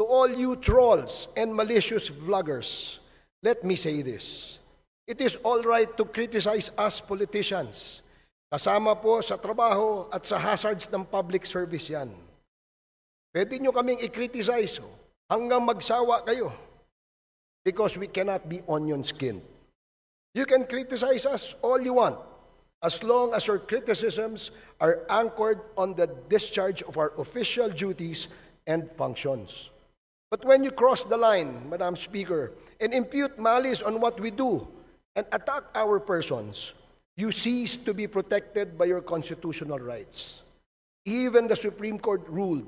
To all you trolls and malicious vloggers, let me say this. It is all right to criticize us politicians. Kasama po sa trabaho at sa hazards ng public service yan. Pwede nyo kaming i-criticize hanggang magsawa kayo because we cannot be onion-skinned. You can criticize us all you want as long as your criticisms are anchored on the discharge of our official duties and functions. But when you cross the line, Madam Speaker, and impute malice on what we do and attack our persons, you cease to be protected by your constitutional rights. Even the Supreme Court ruled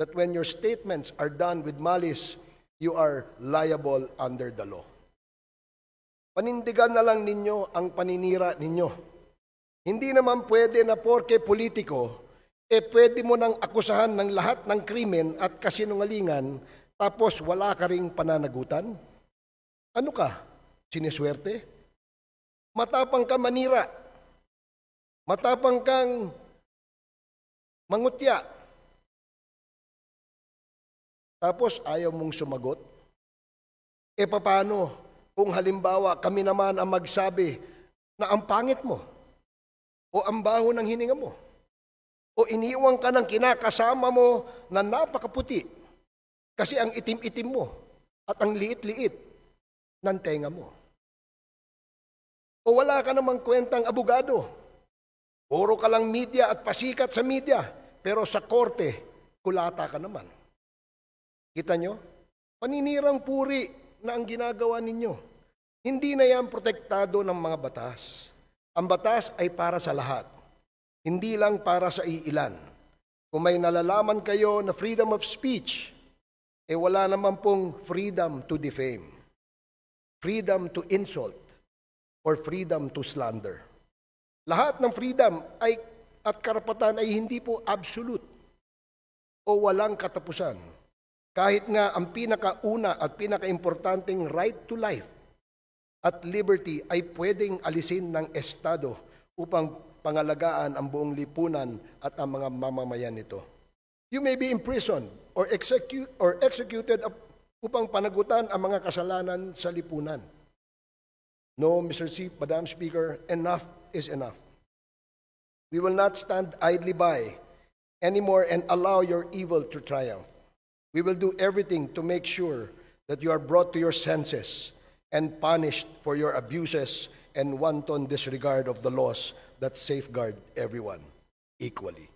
that when your statements are done with malice, you are liable under the law. Panindigan na lang ninyo ang paninira ninyo. Hindi naman pwede na porke politiko, pwede mo nang akusahan ng lahat ng krimen at kasinungalingan, tapos wala ka ring pananagutan? Ano ka? Siniswerte? Matapang ka manira. Matapang kang mangutya. Tapos ayaw mong sumagot? Paano kung halimbawa kami naman ang magsabi na ang pangit mo o ang baho ng hininga mo o iniiwan ka ng kinakasama mo na napakaputi kasi ang itim-itim mo at ang liit-liit ng tenga mo. O wala ka namang kwentang abogado. Puro ka lang media at pasikat sa media, pero sa korte, kulata ka naman. Kita nyo? Paninirang puri na ang ginagawa ninyo. Hindi na yan protektado ng mga batas. Ang batas ay para sa lahat. Hindi lang para sa iilan. Kung may nalalaman kayo na freedom of speech, wala naman pong freedom to defame, freedom to insult, or freedom to slander. Lahat ng freedom at karapatan ay hindi po absolute o walang katapusan. Kahit nga ang pinakauna at pinakaimportanteng right to life at liberty ay pwedeng alisin ng Estado upang pangalagaan ang buong lipunan at ang mga mamamayan nito. You may be imprisoned or executed upang panagutan ang mga kasalanan sa lipunan. No, Madam Speaker, enough is enough. We will not stand idly by anymore and allow your evil to triumph. We will do everything to make sure that you are brought to your senses and punished for your abuses and wanton disregard of the laws that safeguard everyone equally.